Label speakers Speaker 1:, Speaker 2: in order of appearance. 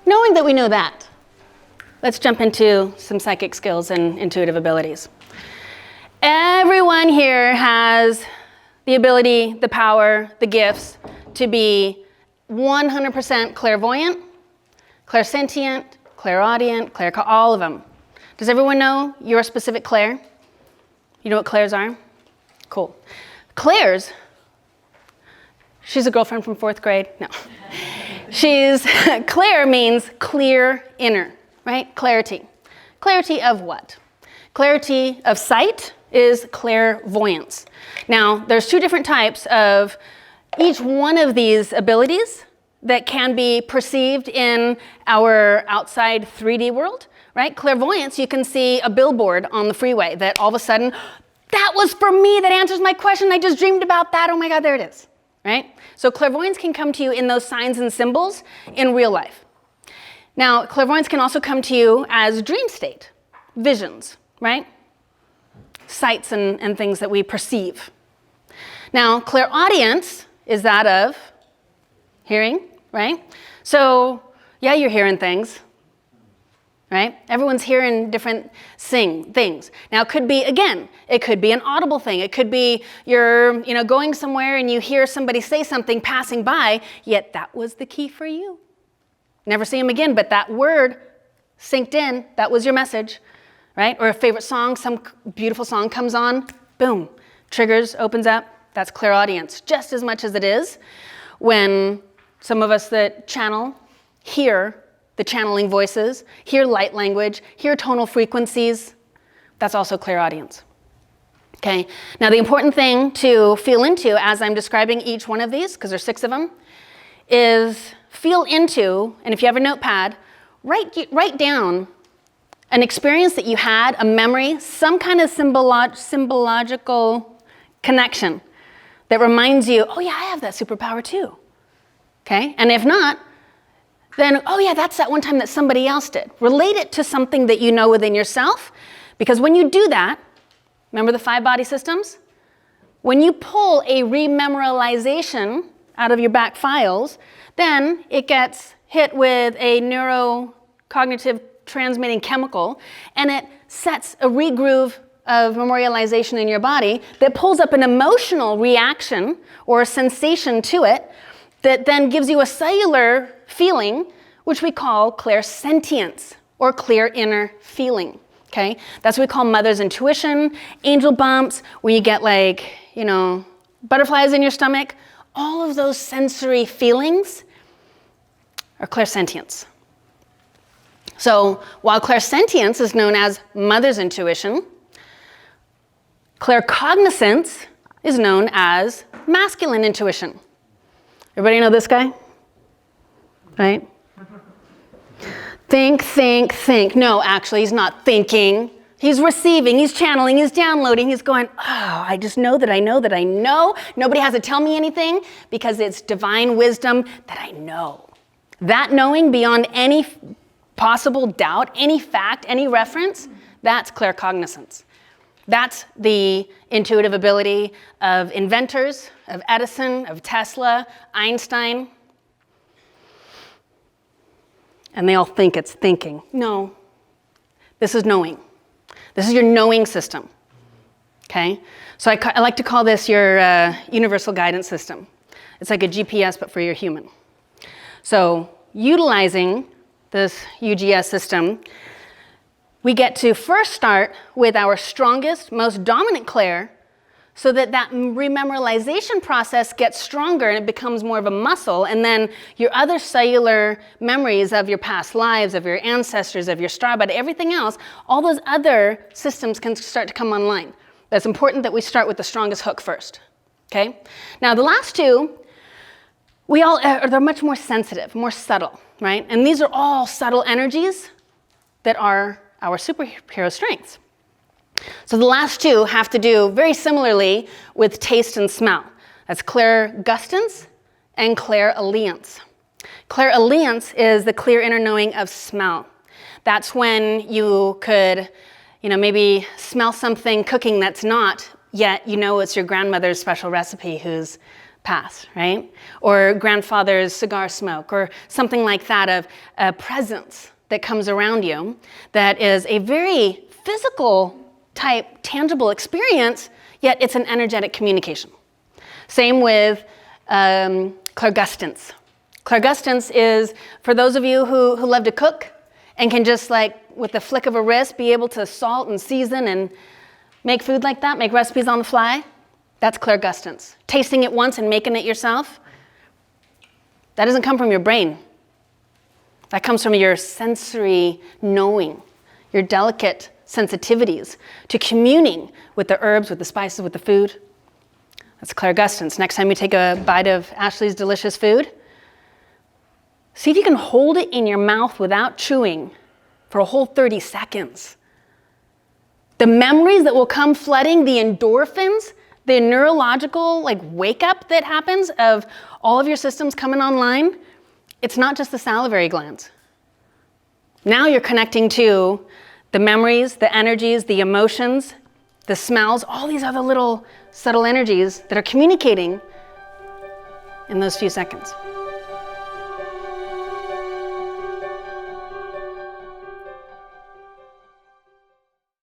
Speaker 1: knowing that we know that, let's jump into some psychic skills and intuitive abilities. Everyone here has the ability, the power, the gifts to be 100% clairvoyant, clairsentient, clairaudient, all of them. Does everyone know your specific clair? You know what clairs are? Cool. Clairs, she's a girlfriend from 4th grade. No. Clair means clear inner, right? Clarity. Clarity of what? Clarity of sight is clairvoyance. Now, there's 2 different types of each one of these abilities that can be perceived in our outside 3D world, right? Clairvoyance, you can see a billboard on the freeway that all of a sudden, that was for me, that answers my question, I just dreamed about that, oh my God, there it is, right? So clairvoyance can come to you in those signs and symbols in real life. Now, clairvoyance can also come to you as dream state, visions, right? Sights and things that we perceive. Now, clairaudience is that of hearing, right? So, yeah, you're hearing things, right? Everyone's hearing different things. Now, it could be, again, it could be an audible thing. It could be you're, going somewhere and you hear somebody say something passing by, yet that was the key for you. Never see them again, but that word synced in, that was your message, right? Or a favorite song, some beautiful song comes on, boom, triggers, opens up, that's clairaudience, just as much as it is when some of us that channel hear the channeling voices, hear light language, hear tonal frequencies, that's also clairaudience. Okay, now the important thing to feel into as I'm describing each one of these, because there's 6 of them, is feel into, and if you have a notepad, write down an experience that you had, a memory, some kind of symbological connection that reminds you, oh yeah, I have that superpower too. Okay, and if not, then, oh yeah, that's that one time that somebody else did. Relate it to something that you know within yourself, because when you do that, remember the 5 body systems? When you pull a rememorialization out of your back files, then it gets hit with a neurocognitive transmitting chemical, and it sets a regroove of memorialization in your body that pulls up an emotional reaction or a sensation to it that then gives you a cellular feeling, which we call clairsentience or clear inner feeling. Okay, that's what we call mother's intuition, angel bumps, where you get butterflies in your stomach. All of those sensory feelings are clairsentience. So while clairsentience is known as mother's intuition, claircognizance is known as masculine intuition. Everybody know this guy? Right? Think. No, actually, he's not thinking. He's receiving, he's channeling, he's downloading, he's going, oh, I just know that I know that I know. Nobody has to tell me anything because it's divine wisdom that I know. That knowing beyond any possible doubt, any fact, any reference, that's claircognizance. That's the intuitive ability of inventors, of Edison, of Tesla, Einstein. And they all think it's thinking. No, this is knowing. This is your knowing system, okay? So I like to call this your universal guidance system. It's like a GPS, but for your human. So utilizing this UGS system, we get to first start with our strongest, most dominant clair, so that rememorialization process gets stronger and it becomes more of a muscle, and then your other cellular memories of your past lives, of your ancestors, of your star body, everything else, all those other systems can start to come online. That's important that we start with the strongest hook first, okay? Now the last 2, they're much more sensitive, more subtle, right? And these are all subtle energies that are our superhero strengths. So the last 2 have to do very similarly with taste and smell. That's clairgustance and clairaudience. Clairaudience is the clear inner knowing of smell. That's when you could, maybe smell something cooking that's not, yet it's your grandmother's special recipe who's pass, right? Or grandfather's cigar smoke, or something like that, of a presence that comes around you that is a very physical type, tangible experience, yet it's an energetic communication. Same with clairgustance. Clairgustance is, for those of you who love to cook and can just like, with the flick of a wrist, be able to salt and season and make food like that, make recipes on the fly, that's clairgustance. Tasting it once and making it yourself, that doesn't come from your brain. That comes from your sensory knowing, your delicate sensitivities to communing with the herbs, with the spices, with the food. That's clairgustance. Next time you take a bite of Ashley's delicious food, see if you can hold it in your mouth without chewing for a whole 30 seconds. The memories that will come flooding, the endorphins, the neurological like wake up that happens of all of your systems coming online, it's not just the salivary glands. Now you're connecting to the memories, the energies, the emotions, the smells, all these other little subtle energies that are communicating in those few seconds.